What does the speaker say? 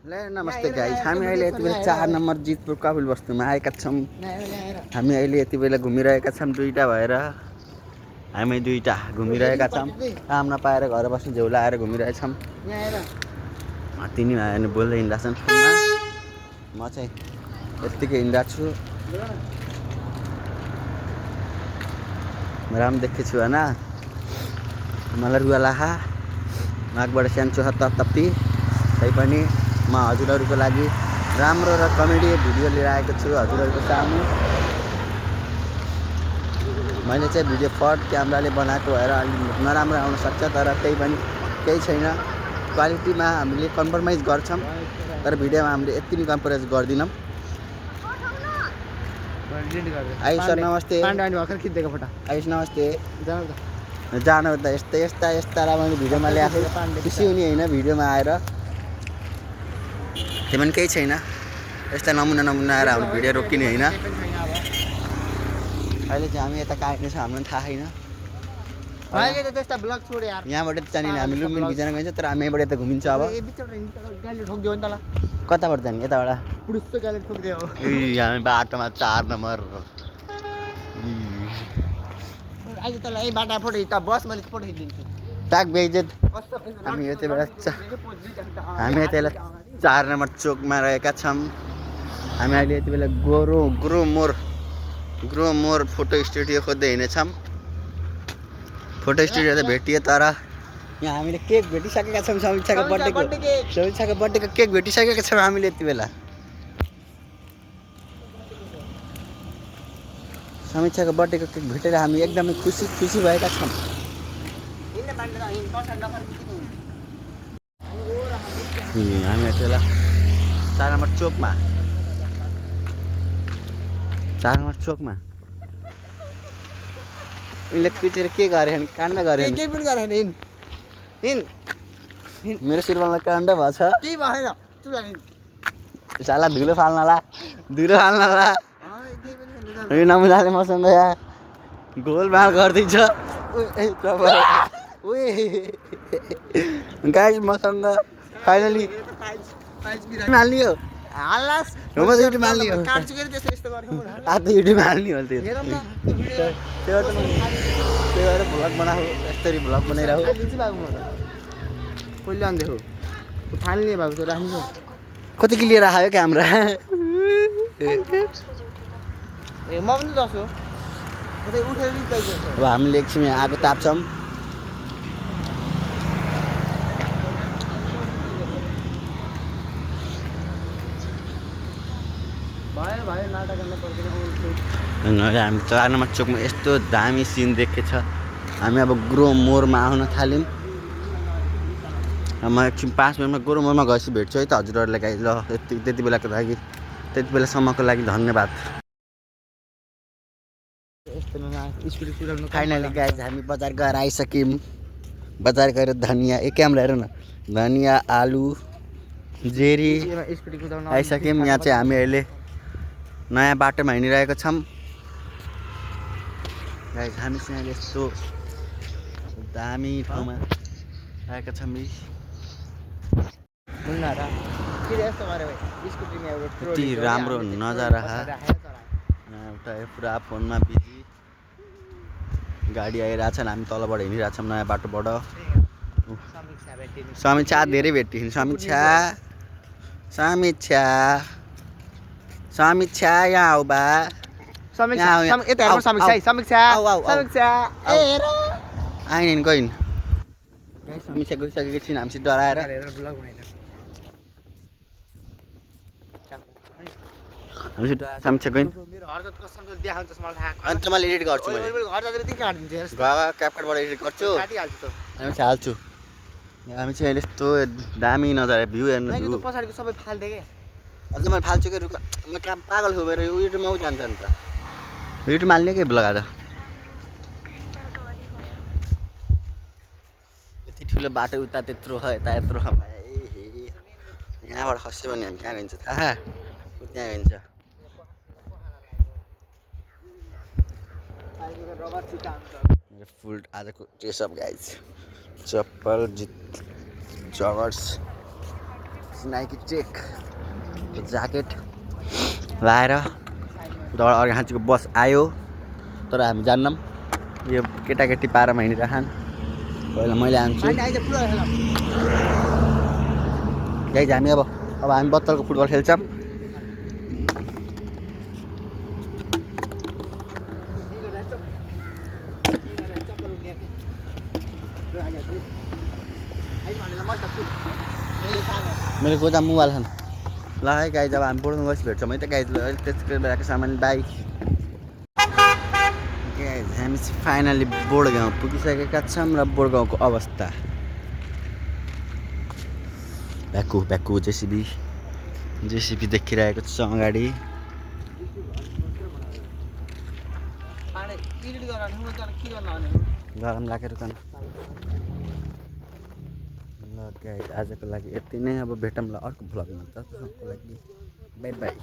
नमस्ते गाइस, हामी अहिले यति बेला 4 नम्बर जितपुर कपिल वस्तुमा आएका छौँ। हामी अहिले यति बेला घुमिरहेका छौँ दुईटा भएर। हामी दुईटा घुमिरहेका छौँ, काम नपाएर घर बस्नु झेउला आएर घुमिरहेछौँ। तिनी भाइहरू बोल्दै हिँड्दा छन् फोनमा, म चाहिँ यत्तिकै हिँड्दा छु। राम्रो देखेछु होइन, मलाई रुवा लाहा नाकबाट स्यान्चो तप्ती। तैपनि म हजुरहरूको लागि राम्रो र कमेडी भिडियो लिएर आएको छु हजुरहरूको सामु। मैले चाहिँ भिडियो फट क्यामेराले बनाएको भएर अलि नराम्रो आउन सक्छ, तर त्यही पनि केही छैन। क्वालिटीमा हामीले कम्प्रोमाइज गर्छौँ, तर भिडियोमा हामीले यति पनि कम्प्रोमाइज गर्दैनौँ। आयुष सर नमस्ते। आयुष नमस्ते। जानु त यस्ता मैले भिडियोमा ल्याएको खुसी हुने होइन, भिडियोमा आएर त्यो पनि केही छैन। यस्ता नमुना आएर हाम्रो भिडियो रोकिने होइन। अहिले चाहिँ हामी यता कहाँ हिँड्दैछ हामीलाई थाहा छैन। यहाँबाट जाने हामी लुम्बिनी भिजान गइन्छ, तर हामी यहाँबाट यता घुमिन्छ। अब कताबाट जाने? यताबाट हामी बाटोमा 4 नम्बर। टाक बेइज्जत। हामी यति बेला 4 नम्बर चोकमा रहेका छौँ। हामी अहिले यति बेला ग्रो मोर फोटो स्टुडियो खोज्दै हिँडेछौँ। फोटो स्टुडियो त भेटियो, तर यहाँ हामीले केक भेटिसकेका छौँ। समीक्षाको बर्थडेको केक भेटिसकेका छौँ हामीले यति बेला। समीक्षाको बर्थडेको केक भेटेर हामी एकदमै खुसी भएका छौँ। हामी यति बेला 4 नम्बर चोकमा उनले पिटेर के गरे? काण्ड गरे? मेरो शिरबलमा काण्ड भएछ। साला धुलो फाल्नला नमुनाले मसँग यहाँ गोलमाल गर्दैछ। गाइस मसँग फाइनली हाल्ने हो। युट्युब हाल्ने हो। त्यही भएर भ्लग बनाऊ, यस्तरी भ्लग बनाइरहु। कति के लिएर आयो क्यामेरा? अब हामीले एकछिन आगो ताप्छौँ। हामी 4 नम्बर चोकमा यस्तो दामी सिन देखेछ। हामी अब ग्रो मोरमा आउन थाल्यौँ। म एकछिन 5 मिनटमा ग्रो मोरमा गएपछि भेट्छु है त हजुरहरूलाई। गाइस ल त्यति बेलासम्मको लागि धन्यवाद। फाइनली गाइस हामी बजार गएर आइसक्यौँ। बजार गएर धनियाँ क्यामेरा हेर न, धनियाँ आलु जेरी आइसक्यौँ। यहाँ चाहिँ हामी अहिले नयाँ बाटोमा हिँडिरहेको छौँ। गाइस हामी चाहिँ यस्तो दामी ठाउँमा आएका छौँ। यति राम्रो नजारा एउटा पुरा फोनमा बिजी गाडी आइरहेछन्। हामी तलबाट हिँडिरहेछौँ नयाँ बाटोबाट। समीक्षा धेरै भेटिन्। समीक्षा यहाँ आऊ बा। आइन गइन समीक्षा गइसकेको छिन् हामीसित डराएर। समीक्षा गइन अन्त मैले एडिट गर्छु। क्यापकटबाट एडिट गर्छु, हामी चाहिँ हाल्छु। हामी चाहिँ अहिले यस्तो दामी नजारा भ्यू हेर्नु। अझ मैले फाल्छु कि रुख म कहाँ पागल छु मेरो युट्युबमा जान्छ नि त। युट्युबमा हाल्ने के ब्लग आज। यति ठुलो बाटो उता त्यत्रो छ, यता यत्रो छ। यहाँबाट खस्यो भने हामी कहाँ गइन्छ थाहा? त्यहाँ गइन्छ। फुल आजको ड्रेसअप गाइज, चप्पल जगर्स नाइकी चेक ज्याकेट लाएर उताबाट अर्घाँचीको बस आयो तर हामी जान्नौँ यो केटाकेटी पारामा हिँडिरहन् पहिला मैले हान्छु गाइज हामी अब हामी बत्तलको फुटबल खेल्छौँ मेरो गोदाम मोबाइल छन् ल है गाइज अब हामी बोर्डमा गएपछि भेट्छौँ है त गाइज अहिले त्यसको बेलाको सामान बाइक गाइज हामी चाहिँ फाइनली बोर्डगाउँ पुगिसकेका छौँ र बोर्डगाउँको अवस्था भ्याकु जेसिबी देखिरहेको छ अगाडि गरम लागेर त ल गाइज आजको लागि यति नै अब भेटौँला अर्को भ्लगमा तबसम्मको लागि बाई बाई